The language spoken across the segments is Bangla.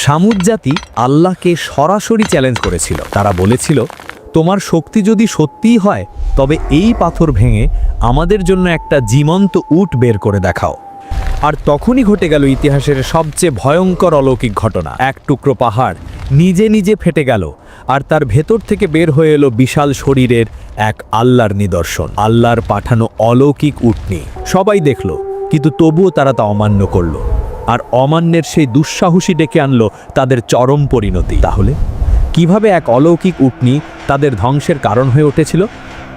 সামুদ জাতি আল্লাহকে সরাসরি চ্যালেঞ্জ করেছিল। তারা বলেছিল, তোমার শক্তি যদি সত্যিই হয় তবে এই পাথর ভেঙে আমাদের জন্য একটা জীবন্ত উট বের করে দেখাও। আর তখনই ঘটে গেল ইতিহাসের সবচেয়ে ভয়ঙ্কর অলৌকিক ঘটনা। এক টুকরো পাহাড় নিজে নিজে ফেটে গেল, আর তার ভেতর থেকে বের হয়ে এলো বিশাল শরীরের এক আল্লাহর নিদর্শন, আল্লাহর পাঠানো অলৌকিক উটনি। সবাই দেখল, কিন্তু তবুও তারা তা অমান্য করল, আর অমান্যের সেই দুঃসাহসী ডেকে আনলো তাদের চরম পরিণতি। তাহলে কিভাবে এক অলৌকিক উটনি তাদের ধ্বংসের কারণ হয়ে উঠেছিল?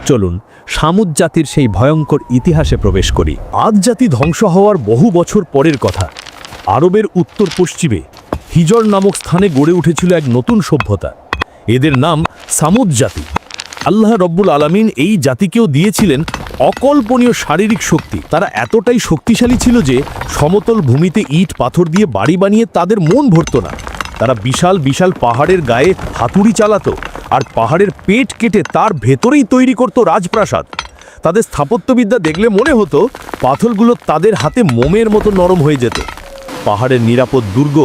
চলুন সামুদ জাতির সেই ভয়ঙ্কর ইতিহাসে প্রবেশ করি। আদ জাতি ধ্বংস হওয়ার বহু বছর পরের কথা। আরবের উত্তর পশ্চিমে হিজর নামক স্থানে গড়ে উঠেছিল এক নতুন সভ্যতা। এদের নাম সামুদ জাতি। আল্লাহ রব্বুল আলামিন এই জাতিকেও দিয়েছিলেন অকল্পনীয় শারীরিক শক্তি। তারা এতটাই শক্তিশালী ছিল যে সমতল ভূমিতে ইট পাথর দিয়ে বাড়ি বানিয়ে তাদের মন ভরত না। তারা বিশাল বিশাল পাহাড়ের গায়ে হাতুড়ি চালাতো, আর পাহাড়ের পেট কেটে তার ভেতরেই তৈরি করত রাজপ্রাসাদ। তাদের স্থাপত্যবিদ্যা দেখলে মনে হতো পাথরগুলো তাদের হাতে মোমের মতো নরম হয়ে যেত। পাহাড়ের নিরাপদ দুর্গ,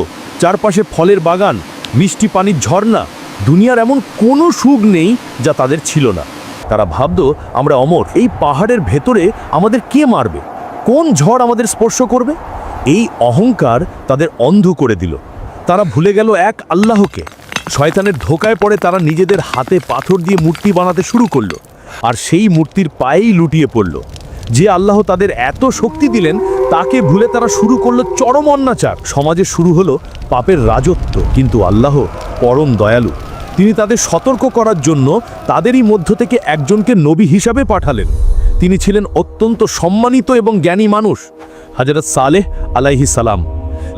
চারপাশে ফলের বাগান, মিষ্টি পানির ঝর্ণা, দুনিয়ার এমন কোনো সুখ নেই যা তাদের ছিল না। তারা ভাবত, আমরা অমর, এই পাহাড়ের ভেতরে আমাদের কে মারবে, কোন ঝড় আমাদের স্পর্শ করবে? এই অহংকার তাদের অন্ধ করে দিল। তারা ভুলে গেল এক আল্লাহকে। শয়তানের ধোকায় পড়ে তারা নিজেদের হাতে পাথর দিয়ে মূর্তি বানাতে শুরু করলো, আর সেই মূর্তির পায়েই লুটিয়ে পড়ল। যে আল্লাহ তাদের এত শক্তি দিলেন তাকে ভুলে তারা শুরু করলো চরম অন্যাচার। সমাজে শুরু হলো পাপের রাজত্ব। কিন্তু আল্লাহ পরম দয়ালু। তিনি তাদের সতর্ক করার জন্য তাদেরই মধ্য থেকে একজনকে নবী হিসাবে পাঠালেন। তিনি ছিলেন অত্যন্ত সম্মানিত এবং জ্ঞানী মানুষ, হযরত সালেহ আলাইহিস সালাম।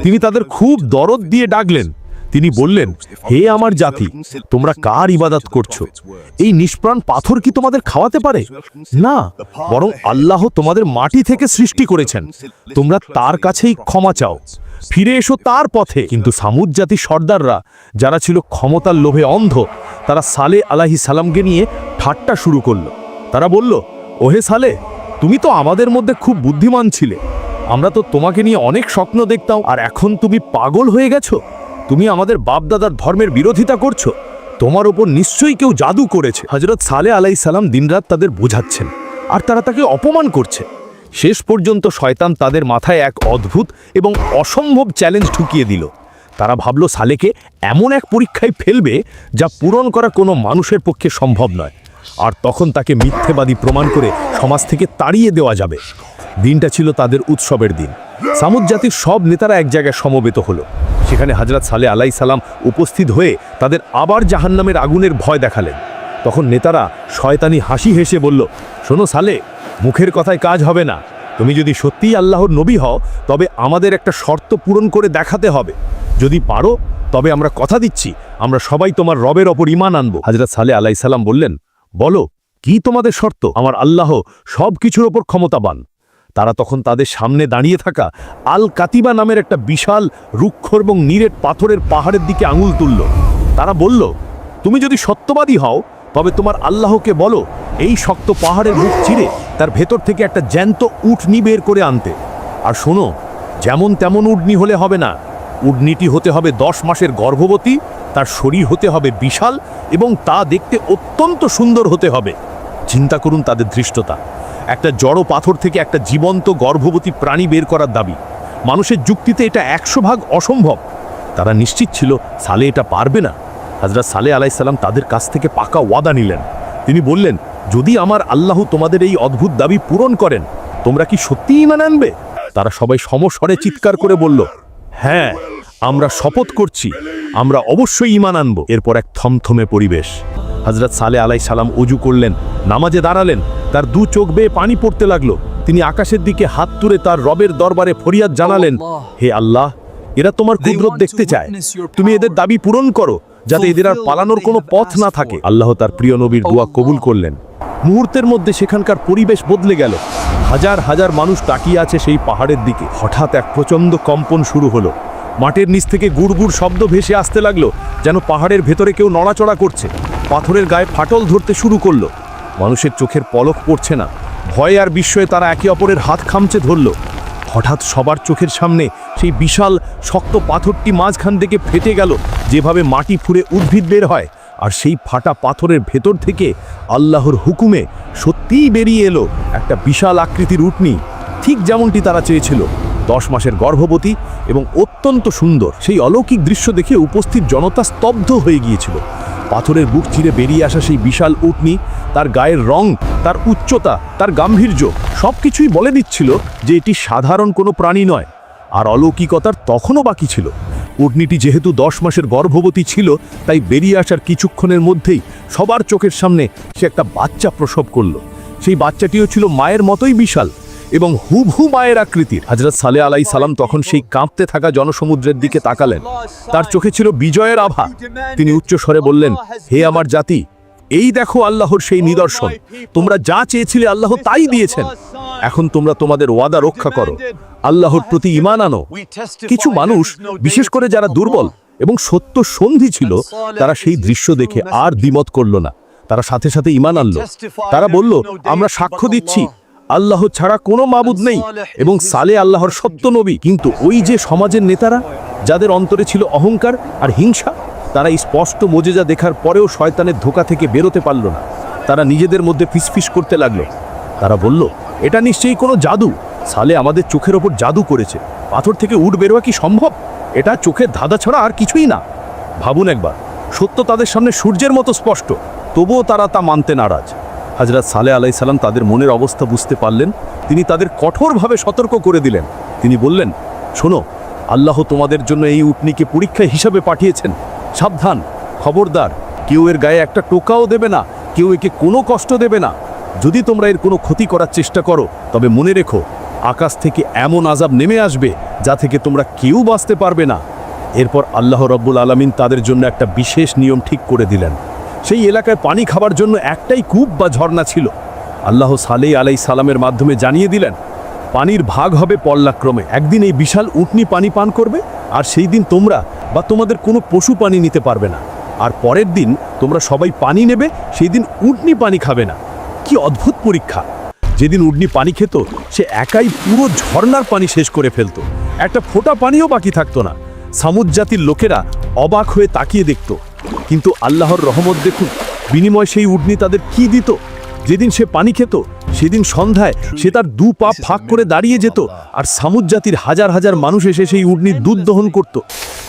তিনি তাদের খুব দরদ দিয়ে ডাকলেন। তিনি বললেন, হে আমার জাতি, তোমরা কার ইবাদত করছো? এই নিষ্প্রাণ পাথর কি তোমাদের খাওয়াতে পারে? না, বরং আল্লাহ তোমাদের মাটি থেকে সৃষ্টি করেছেন। তোমরা তার কাছেই ক্ষমা চাও, ফিরে এসো তার পথে। কিন্তু সামুদ জাতি সর্দাররা, যারা ছিল ক্ষমতার লোভে অন্ধ, তারা সালেহ আলাইহিস সালামকে নিয়ে ঠাট্টা শুরু করলো। তারা বলল, ওহে সালেহ, তুমি তো আমাদের মধ্যে খুব বুদ্ধিমান ছিলে। আমরা তো তোমাকে নিয়ে অনেক স্বপ্ন দেখতাম, আর এখন তুমি পাগল হয়ে গেছো। তুমি আমাদের বাপদাদার ধর্মের বিরোধিতা করছো। তোমার ওপর নিশ্চয়ই কেউ জাদু করেছে। হযরত সালেহ আলাইহিস সালাম দিনরাত তাদের বোঝাচ্ছেন, আর তারা তাকে অপমান করছে। শেষ পর্যন্ত শয়তান তাদের মাথায় এক অদ্ভুত এবং অসম্ভব চ্যালেঞ্জ ঢুকিয়ে দিল। তারা ভাবল সালেহকে এমন এক পরীক্ষায় ফেলবে যা পূরণ করা কোনো মানুষের পক্ষে সম্ভব নয়, আর তখন তাকে মিথ্যেবাদী প্রমাণ করে সমাজ থেকে তাড়িয়ে দেওয়া যাবে। দিনটা ছিল তাদের উৎসবের দিন। সামুদ জাতির সব নেতারা এক জায়গায় সমবেত হলো। সেখানে হযরত সালেহ আলাইহিস সালাম উপস্থিত হয়ে তাদের আবার জাহান্নামের আগুনের ভয় দেখালেন। তখন নেতারা শয়তানি হাসি হেসে বলল, শোনো সালেহ, মুখের কথায় কাজ হবে না। তুমি যদি সত্যিই আল্লাহর নবী হও তবে আমাদের একটা শর্ত পূরণ করে দেখাতে হবে। যদি পারো তবে আমরা কথা দিচ্ছি আমরা সবাই তোমার রবের ওপর ঈমান আনব। হযরত সালেহ আলাইহিস সালাম বললেন, বলো কি তোমাদের শর্ত? আমার আল্লাহ সব কিছুর ওপর ক্ষমতাবান। তারা তখন তাদের সামনে দাঁড়িয়ে থাকা আল কাতিবা নামের একটা বিশাল রুক্ষ এবং নিরেট পাথরের পাহাড়ের দিকে আঙুল তুলল। তারা বলল, তুমি যদি সত্যবাদী হও তবে তোমার আল্লাহকে বলো এই শক্ত পাহাড়ের মুখ চিরে তার ভেতর থেকে একটা জ্যান্ত উটনি বের করে আনতে। আর শোনো, যেমন তেমন উটনি হলে হবে না। উটনিটি হতে হবে 10 মাসের গর্ভবতী, তার শরীর হতে হবে বিশাল, এবং তা দেখতে অত্যন্ত সুন্দর হতে হবে। চিন্তা করুন তাদের ধৃষ্টতা। একটা জড় পাথর থেকে একটা জীবন্ত গর্ভবতী প্রাণী বের করার দাবি। মানুষের যুক্তিতে এটা 100 ভাগ অসম্ভব। তারা নিশ্চিত ছিল সালেহ এটা পারবে না। হযরত সালেহ আলাইহিস সালাম তাদের কাছ থেকে পাকা ওয়াদা নিলেন। তিনি বললেন, যদি আমার আল্লাহ তোমাদের এই অদ্ভুত দাবি পূরণ করেন তোমরা কি সত্যিই ঈমান আনবে? তারা সবাই সমস্বরে চিৎকার করে বলল, হ্যাঁ, আমরা শপথ করছি, আমরা অবশ্যই ঈমান আনব। এরপর এক থমথমে পরিবেশ। হযরত সালেহ আলাইহিস সালাম ওযু করলেন, নামাজে দাঁড়ালেন। তার দু চোখ বেয়ে পানি পড়তে লাগলো। তিনি আকাশের দিকে হাত তুলে তার রবের দরবারে ফরিয়াদ জানালেন, হে আল্লাহ, এরা তোমার কুদরত দেখতে চায়। তুমি এদের দাবি পূরণ করো যাতে এদের আর পালানোর কোনো পথ না থাকে। আল্লাহ তার প্রিয় নবীর দোয়া কবুল করলেন। মুহূর্তের মধ্যে সেখানকার পরিবেশ বদলে গেল। হাজার হাজার মানুষ তাকিয়ে আছে সেই পাহাড়ের দিকে। হঠাৎ এক প্রচণ্ড কম্পন শুরু হলো। মাটির নিচ থেকে গুড়গুড় শব্দ ভেসে আসতে লাগলো, যেন পাহাড়ের ভেতরে কেউ নড়াচড়া করছে। পাথরের গায়ে ফাটল ধরতে শুরু করলো। মানুষের চোখের পলক পড়ছে না। ভয়ে আর বিস্ময়ে তারা একে অপরের হাত খামচে ধরল। হঠাৎ সবার চোখের সামনে সেই বিশাল শক্ত পাথরটি মাঝখান থেকে ফেটে গেল, যেভাবে মাটি ফুঁড়ে উদ্ভিদ বের হয়। আর সেই ফাটা পাথরের ভেতর থেকে আল্লাহর হুকুমে সত্যিই বেরিয়ে এলো একটা বিশাল আকৃতির উটনি, ঠিক যেমনটি তারা চেয়েছিল। 10 মাসের গর্ভবতী এবং অত্যন্ত সুন্দর। সেই অলৌকিক দৃশ্য দেখে উপস্থিত জনতা স্তব্ধ হয়ে গিয়েছিল। পাথরের বুক চিরে বেরিয়ে আসা সেই বিশাল উটনি, তার গায়ের রং, তার উচ্চতা, তার গাম্ভীর্য সবকিছুই বলে দিচ্ছিল যে এটি সাধারণ কোনো প্রাণী নয়। আর অলৌকিকতার তখনও বাকি ছিল। উটনিটি যেহেতু 10 মাসের গর্ভবতী ছিল, তাই বেরিয়ে আসার কিছুক্ষণের মধ্যেই সবার চোখের সামনে সে একটা বাচ্চা প্রসব করলো। সেই বাচ্চাটিও ছিল মায়ের মতোই বিশাল এবং হুবহু মায়ের আকৃতির। হযরত সালেহ আলাইহিস সালাম তখন সেই কাঁপতে থাকা জনসমুদ্রের দিকে তাকালেন। তার চোখে ছিল বিজয়ের আভা। তিনি উচ্চ স্বরে বললেন, হে আমার জাতি, এই দেখো আল্লাহর সেই নিদর্শন। তোমরা যা চেয়েছিলে আল্লাহ তাই দিয়েছেন। এখন তোমরা তোমাদের ওয়াদা রক্ষা করো, আল্লাহর প্রতি ঈমান আনো। কিছু মানুষ, বিশেষ করে যারা দুর্বল এবং সত্য সন্ধি ছিল, তারা সেই দৃশ্য দেখে আর দ্বিমত করল না। তারা সাথে সাথে ঈমান আনলো। তারা বলল, আমরা সাক্ষ্য দিচ্ছি আল্লাহ ছাড়া কোনো মাবুদ নেই এবং সালেহ আল্লাহর সত্য নবী। কিন্তু ওই যে সমাজের নেতারা, যাদের অন্তরে ছিল অহংকার আর হিংসা, তারা এই স্পষ্ট মোজেজা দেখার পরেও শয়তানের ধোঁকা থেকে বেরোতে পারল না। তারা নিজেদের মধ্যে ফিসফিস করতে লাগলো। তারা বলল, এটা নিশ্চয়ই কোনো জাদু। সালেহ আমাদের চোখের ওপর জাদু করেছে। পাথর থেকে উট বেরোয়া কি সম্ভব? এটা চোখের ধাঁধা ছাড়া আর কিছুই না। ভাবুন একবার, সত্য তাদের সামনে সূর্যের মতো স্পষ্ট, তবুও তারা তা মানতে নারাজ। হযরত সালেহ আলাইহিস সালাম তাদের মনের অবস্থা বুঝতে পারলেন। তিনি তাদের কঠোরভাবে সতর্ক করে দিলেন। তিনি বললেন, শোনো, আল্লাহ তোমাদের জন্য এই উটনিকে পরীক্ষা হিসাবে পাঠিয়েছেন। সাবধান, খবরদার, কেউ এর গায়ে একটা টোকাও দেবে না, কেউ একে কোনো কষ্ট দেবে না। যদি তোমরা এর কোনো ক্ষতি করার চেষ্টা করো, তবে মনে রেখো, আকাশ থেকে এমন আযাব নেমে আসবে যা থেকে তোমরা কেউ বাঁচতে পারবে না। এরপর আল্লাহ রাব্বুল আলামিন তাদের জন্য একটা বিশেষ নিয়ম ঠিক করে দিলেন। সেই এলাকায় পানি খাবার জন্য একটাই কূপ বা ঝর্ণা ছিল। আল্লাহ সালেহ আলাইহিস সালামের মাধ্যমে জানিয়ে দিলেন, পানির ভাগ হবে পর্যায়ক্রমে। একদিন এই বিশাল উটনি পানি পান করবে, আর সেই দিন তোমরা বা তোমাদের কোনো পশু পানি নিতে পারবে না। আর পরের দিন তোমরা সবাই পানি নেবে, সেই দিন উটনি পানি খাবে না। কি অদ্ভুত পরীক্ষা! যেদিন উটনি পানি খেত, সে একাই পুরো ঝর্ণার পানি শেষ করে ফেলত। একটা ফোঁটা পানিও বাকি থাকতো না। সামুদ জাতির লোকেরা অবাক হয়ে তাকিয়ে দেখত। কিন্তু আল্লাহর রহমত দেখুন, বিনিময় সেই উটনি তাদের কি দিত। যেদিন সে পানি খেত, সেদিন সন্ধ্যায় সে তার 2 পা ফাঁক করে দাঁড়িয়ে যেত, আর সামুদ জাতির হাজার হাজার মানুষ এসে সেই উটনির দুধ দহন করত।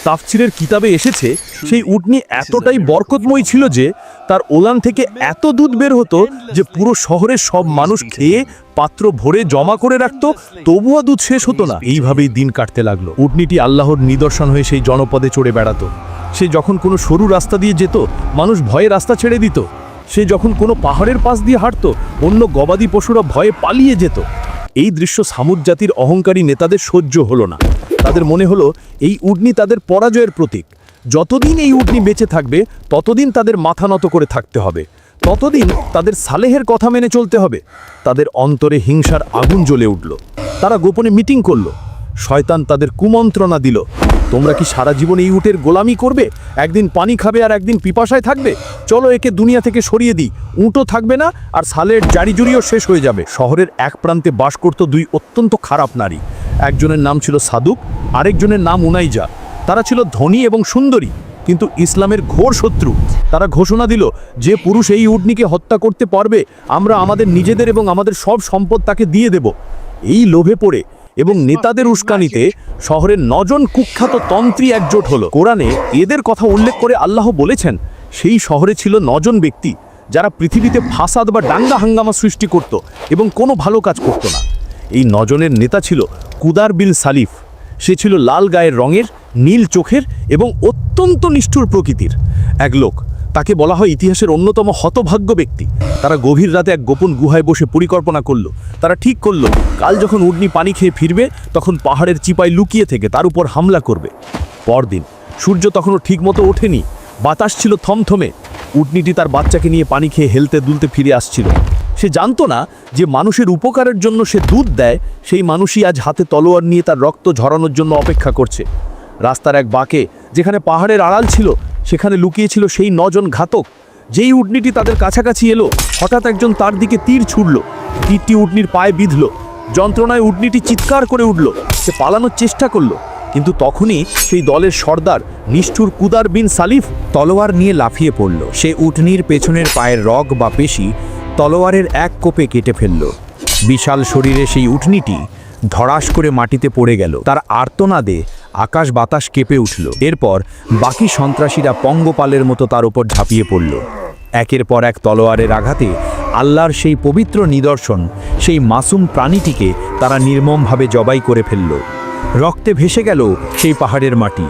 তাফসিরের কিতাবে এসেছে, সেই উটনি এতটাই বরকতময় ছিল যে তার ওলান থেকে এত দুধ বের হতো যে পুরো শহরের সব মানুষ খেয়ে পাত্র ভরে জমা করে রাখত, তবুও দুধ শেষ হতো না। এইভাবেই দিন কাটতে লাগলো। উটনিটি আল্লাহর নিদর্শন হয়ে সেই জনপদে চড়ে বেড়াতো। সে যখন কোনো সরু রাস্তা দিয়ে যেত, মানুষ ভয়ে রাস্তা ছেড়ে দিত। সে যখন কোনো পাহাড়ের পাশ দিয়ে হাঁটত, অন্য গবাদি পশুরা ভয়ে পালিয়ে যেত। এই দৃশ্য সামুদ জাতির অহংকারী নেতাদের সহ্য হলো না। তাদের মনে হলো এই উটনি তাদের পরাজয়ের প্রতীক। যতদিন এই উটনি বেঁচে থাকবে, ততদিন তাদের মাথা নত করে থাকতে হবে, ততদিন তাদের সালেহের কথা মেনে চলতে হবে। তাদের অন্তরে হিংসার আগুন জ্বলে উঠল। তারা গোপনে মিটিং করল। শয়তান তাদের কুমন্ত্রণা দিল, তোমরা কি সারা জীবন এই উটের গোলামি করবে? একদিন পানি খাবে আর একদিন পিপাসায় থাকবে। চলো একে দুনিয়া থেকে সরিয়ে দিই। উটও থাকবে না, আর সালের জারিজুরিও শেষ হয়ে যাবে। শহরের এক প্রান্তে বাস করত 2 অত্যন্ত খারাপ নারী। একজনের নাম ছিল সাদুক, আরেকজনের নাম উনাইজা। তারা ছিল ধনী এবং সুন্দরী, কিন্তু ইসলামের ঘোর শত্রু। তারা ঘোষণা দিল, যে পুরুষ এই উটনিকে হত্যা করতে পারবে, আমরা আমাদের নিজেদের এবং আমাদের সব সম্পদ তাকে দিয়ে দেব। এই লোভে পড়ে এবং নেতাদের উস্কানিতে শহরের 9 জন কুখ্যাত তন্ত্রী একজোট হলো। কোরআনে এদের কথা উল্লেখ করে আল্লাহ বলেছেন, সেই শহরে ছিল 9 জন ব্যক্তি, যারা পৃথিবীতে ফাসাদ বা দাঙ্গা হাঙ্গামা সৃষ্টি করত এবং কোনো ভালো কাজ করত না। এই 9 জনের নেতা ছিল কুদার বিন সালিফ। সে ছিল লাল গায়ের রঙের, নীল চোখের এবং অত্যন্ত নিষ্ঠুর প্রকৃতির এক লোক। তাকে বলা হয় ইতিহাসের অন্যতম হতভাগ্য ব্যক্তি। তারা গভীর রাতে এক গোপন গুহায় বসে পরিকল্পনা করলো। তারা ঠিক করলো, কাল যখন উটনি পানি খেয়ে ফিরবে, তখন পাহাড়ের চিপায় লুকিয়ে থেকে তার উপর হামলা করবে। পরদিন সূর্য তখনও ঠিকমতো ওঠেনি, বাতাস ছিল থমথমে। উটনিটি তার বাচ্চাকে নিয়ে পানি খেয়ে হেলতে দুলতে ফিরে আসছিল। সে জানতো না যে মানুষের উপকারের জন্য সে দুধ দেয়, সেই মানুষই আজ হাতে তলোয়ার নিয়ে তার রক্ত ঝরানোর জন্য অপেক্ষা করছে। রাস্তার এক বাঁকে, যেখানে পাহাড়ের আড়াল ছিল, সেখানে লুকিয়েছিল সেই 9 জন ঘাতক। যেই উটনিটি তাদের কাছাকাছি এলো, হঠাৎ একজন তার দিকে তীর ছুড়ল। তীরটি উটনির পায়ে বিঁধল। যন্ত্রণায় উটনীটি চিৎকার করে উঠল। সে পালানোর চেষ্টা করলো, কিন্তু তখনই সেই দলের সর্দার নিষ্ঠুর কুদার বিন সালিফ তলোয়ার নিয়ে লাফিয়ে পড়ল। সে উটনির পেছনের পায়ের রগ বা পেশি তলোয়ারের এক কোপে কেটে ফেলল। বিশাল শরীরে সেই উটনিটি ধড়াস করে মাটিতে পড়ে গেল। তার আর্তনাদে আকাশ বাতাস কেঁপে উঠল। এরপর বাকি সন্ত্রাসীরা পঙ্গপালের মতো তার উপর ঝাঁপিয়ে পড়ল। একের পর এক তলোয়ারের আঘাতে আল্লাহর সেই পবিত্র নিদর্শন, সেই মাসুম প্রাণীটিকে তারা নির্মমভাবে জবাই করে ফেলল। রক্তে ভেসে গেল সেই পাহাড়ের মাটি।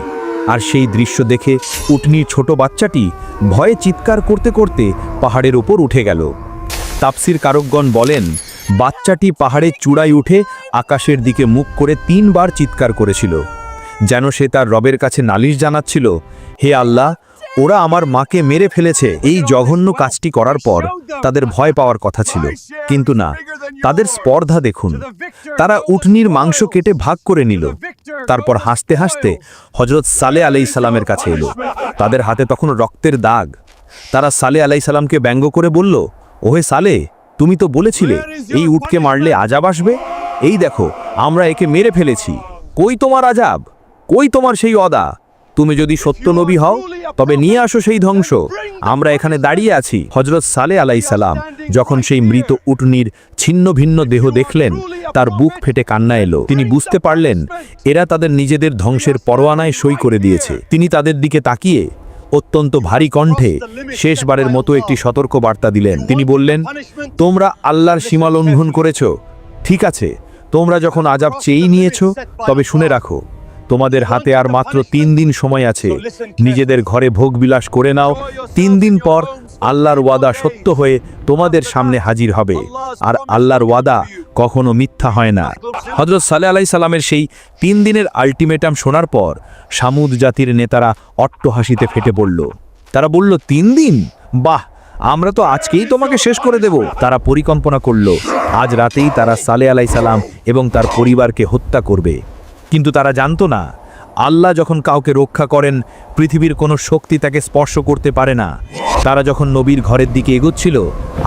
আর সেই দৃশ্য দেখে উটনির ছোট বাচ্চাটি ভয়ে চিৎকার করতে করতে পাহাড়ের ওপর উঠে গেল। তাফসির কারকগণ বলেন, বাচ্চাটি পাহাড়ের চূড়ায় উঠে আকাশের দিকে মুখ করে 3 বার চিৎকার করেছিল, যেন সে তার রবের কাছে নালিশ জানাচ্ছিল, হে আল্লাহ, ওরা আমার মাকে মেরে ফেলেছে। এই জঘন্য কাজটি করার পর তাদের ভয় পাওয়ার কথা ছিল, কিন্তু না, তাদের স্পর্ধা দেখুন। তারা উটনির মাংস কেটে ভাগ করে নিল। তারপর হাসতে হাসতে হযরত সালেহ আলাইহিস সালামের কাছে এলো। তাদের হাতে তখন রক্তের দাগ। তারা সালেহ আলাইহিস সালামকে ব্যঙ্গ করে বলল, ওহে সালেহ, তুমি তো বলেছিলে এই উটকে মারলে আযাব আসবে। এই দেখো, আমরা একে মেরে ফেলেছি। কই তোমার আযাব? কই তোমার সেই অদা? তুমি যদি সত্য নবী হও তবে নিয়ে আসো সেই ধ্বংস। আমরা এখানে দাঁড়িয়ে আছি। হযরত সালেহ আলাইহিস সালাম যখন সেই মৃত উটনির ছিন্ন ভিন্ন দেহ দেখলেন, তার বুক ফেটে কান্না এলো। তিনি বুঝতে পারলেন এরা তাদের নিজেদের ধ্বংসের পরোয়ানায় সই করে দিয়েছে। তিনি তাদের দিকে তাকিয়ে অত্যন্ত ভারী কণ্ঠে শেষবারের মতো একটি সতর্ক বার্তা দিলেন। তিনি বললেন, তোমরা আল্লাহর সীমা লঙ্ঘন করেছ। ঠিক আছে, তোমরা যখন আযাব চেয়েই নিয়েছ, তবে শুনে রাখো, তোমাদের হাতে আর মাত্র 3 দিন সময় আছে। নিজেদের ঘরে ভোগবিলাস করে নাও। 3 দিন পর আল্লাহর ওয়াদা সত্য হয়ে তোমাদের সামনে হাজির হবে, আর আল্লাহর ওয়াদা কখনো মিথ্যা হয় না। হযরত সালেহ আলাইহিস সালামের সেই 3 দিনের আলটিমেটাম শোনার পর সামুদ জাতির নেতারা অট্টহাসিতে ফেটে পড়ল। তারা বলল, 3 দিন? বাহ, আমরা তো আজকেই তোমাকে শেষ করে দেব। তারা পরিকল্পনা করল আজ রাতেই তারা সালেহ আলাইহিস সালাম এবং তার পরিবারকে হত্যা করবে। কিন্তু তারা জানতো না, আল্লাহ যখন কাউকে রক্ষা করেন, পৃথিবীর কোনো শক্তি তাকে স্পর্শ করতে পারে না। তারা যখন নবীর ঘরের দিকে এগোচ্ছিল,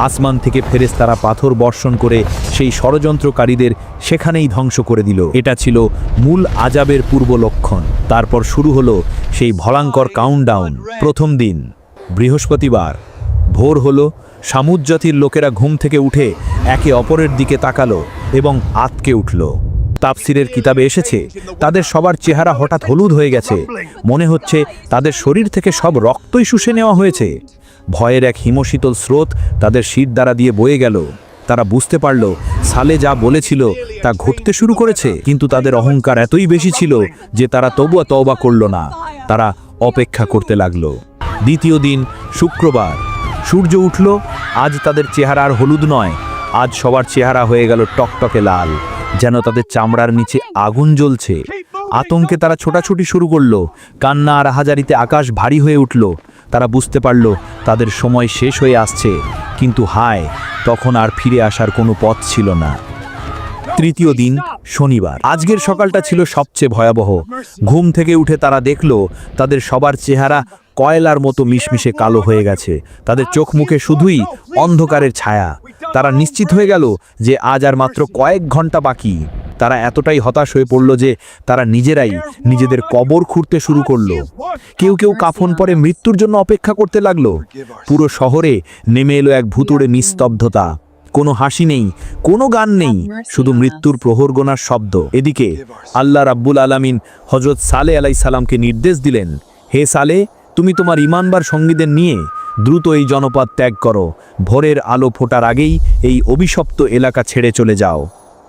আসমান থেকে ফেরেশতারা পাথর বর্ষণ করে সেই ষড়যন্ত্রকারীদের সেখানেই ধ্বংস করে দিল। এটা ছিল মূল আযাবের পূর্ব লক্ষণ। তারপর শুরু হলো সেই ভয়ঙ্কর কাউন্টডাউন। প্রথম দিন বৃহস্পতিবার ভোর হলো। সামুদ জাতির লোকেরা ঘুম থেকে উঠে একে অপরের দিকে তাকালো এবং আঁতকে উঠল। তাফসিরের কিতাবে এসেছে, তাদের সবার চেহারা হঠাৎ হলুদ হয়ে গেছে। মনে হচ্ছে তাদের শরীর থেকে সব রক্তই শুষে নেওয়া হয়েছে। ভয়ের এক হিমশীতল স্রোত তাদের শির দ্বারা দিয়ে বয়ে গেল। তারা বুঝতে পারল সালে যা বলেছিল তা ঘটতে শুরু করেছে, কিন্তু তাদের অহংকার এতই বেশি ছিল যে তারা তবুও তওবা করল না। তারা অপেক্ষা করতে লাগল। দ্বিতীয় দিন শুক্রবার সূর্য উঠল। আজ তাদের চেহারা আর হলুদ নয়, আজ সবার চেহারা হয়ে গেল টকটকে লাল, যেন তাদের চামড়ার নিচে আগুন জ্বলছে। আতঙ্কে তারা ছোটাছুটি শুরু করল। কান্না আর হাজারিতে আকাশ ভারী হয়ে উঠল। তারা বুঝতে পারল তাদের সময় শেষ হয়ে আসছে, কিন্তু হায়, তখন আর ফিরে আসার কোনো পথ ছিল না। তৃতীয় দিন শনিবার। আজকের সকালটা ছিল সবচেয়ে ভয়াবহ। ঘুম থেকে উঠে তারা দেখল তাদের সবার চেহারা কয়লার মতো মিশমিশে কালো হয়ে গেছে। তাদের চোখ মুখে শুধুই অন্ধকারের ছায়া। তারা নিশ্চিত হয়ে গেল যে আজ আর মাত্র কয়েক ঘন্টা বাকি। তারা এতটাই হতাশ হয়ে পড়ল যে তারা নিজেরাই নিজেদের কবর খুঁড়তে শুরু করলো। কেউ কেউ কাফন পরে মৃত্যুর জন্য অপেক্ষা করতে লাগলো। পুরো শহরে নেমে এলো এক ভুতুড়ে নিস্তব্ধতা। কোনো হাসি নেই, কোনো গান নেই, শুধু মৃত্যুর প্রহর গোনার শব্দ। এদিকে আল্লাহ রাব্বুল আলামিন হযরত সালেহ আলাইহিস সালামকে নির্দেশ দিলেন, হে সালেহ, তুমি তোমার ঈমানবার সঙ্গীদের নিয়ে দ্রুত এই জনপদ ত্যাগ করো। ভোরের আলো ফোটার আগেই এই অভিশপ্ত এলাকা ছেড়ে চলে যাও।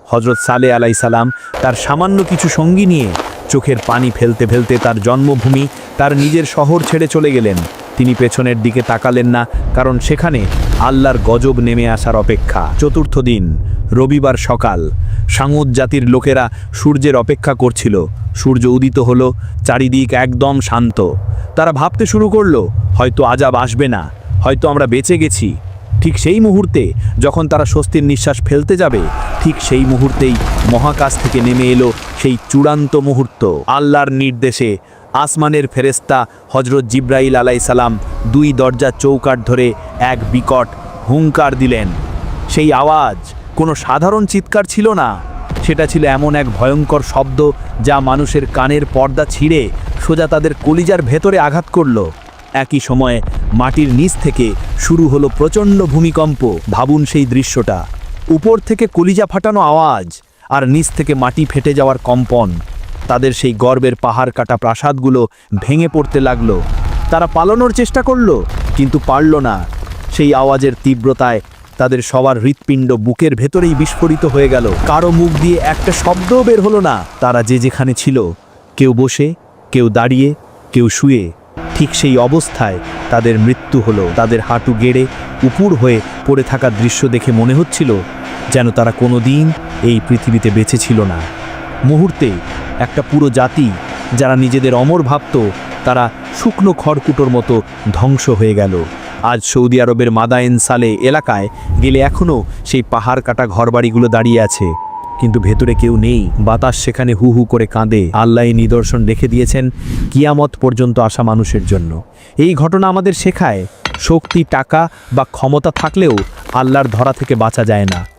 হযরত সালেহ আলাইহিস সালাম তার সামান্য কিছু সঙ্গী নিয়ে চোখের পানি ফেলতে ফেলতে তার জন্মভূমি, তার নিজের শহর ছেড়ে চলে গেলেন। তিনি পেছনের দিকে তাকালেন না, কারণ সেখানে আল্লাহর গজব নেমে আসার অপেক্ষা। চতুর্থ দিন রবিবার সকাল। সামুদ জাতির লোকেরা সূর্যের অপেক্ষা করছিল। সূর্য উদিত হলো, চারিদিক একদম শান্ত। তারা ভাবতে শুরু করলো, হয়তো আযাব আসবে না, হয়তো আমরা বেঁচে গেছি। ঠিক সেই মুহূর্তে যখন তারা স্বস্তির নিঃশ্বাস ফেলতে যাবে, ঠিক সেই মুহূর্তেই মহাকাশ থেকে নেমে এলো সেই চূড়ান্ত মুহূর্ত। আল্লাহর নির্দেশে আসমানের ফেরেশতা হযরত জিবরাইল আলাইহিস সালাম 2 দরজার চৌকাঠ ধরে এক বিকট হুঙ্কার দিলেন। সেই আওয়াজ কোনো সাধারণ চিৎকার ছিল না, সেটা ছিল এমন এক ভয়ঙ্কর শব্দ যা মানুষের কানের পর্দা ছিঁড়ে সোজা তাদের কলিজার ভেতরে আঘাত করল। একই সময়ে মাটির নিচ থেকে শুরু হলো প্রচণ্ড ভূমিকম্প। ভাবুন সেই দৃশ্যটা, উপর থেকে কলিজা ফাটানো আওয়াজ আর নিচ থেকে মাটি ফেটে যাওয়ার কম্পন। তাদের সেই গর্বের পাহাড় কাটা প্রাসাদগুলো ভেঙে পড়তে লাগলো। তারা পালানোর চেষ্টা করলো, কিন্তু পারল না। সেই আওয়াজের তীব্রতায় তাদের সবার হৃৎপিণ্ড বুকের ভেতরেই বিস্ফোরিত হয়ে গেল। কারো মুখ দিয়ে একটা শব্দও বের হলো না। তারা যে যেখানে ছিল, কেউ বসে, কেউ দাঁড়িয়ে, কেউ শুয়ে, ঠিক সেই অবস্থায় তাদের মৃত্যু হলো। তাদের হাঁটু গেড়ে উপুর হয়ে পড়ে থাকা দৃশ্য দেখে মনে হচ্ছিল যেন তারা কোনো দিন এই পৃথিবীতে বেঁচে ছিল না। মুহূর্তে একটা পুরো জাতি যারা নিজেদের অমর ভাবত, তারা শুকনো খড়কুটোর মতো ধ্বংস হয়ে গেল। আজ সৌদি আরবের মাদায়েন সালে এলাকায় গেলে এখনও সেই পাহাড় কাটা ঘরবাড়িগুলো দাঁড়িয়ে আছে, কিন্তু ভেতরে কেউ নেই। বাতাস সেখানে হু হু করে কাঁদে। আল্লাহ এই নিদর্শন রেখে দিয়েছেন কিয়ামত পর্যন্ত আসা মানুষের জন্য। এই ঘটনা আমাদের শেখায়, শক্তি, টাকা বা ক্ষমতা থাকলেও আল্লাহর ধরা থেকে বাঁচা যায় না।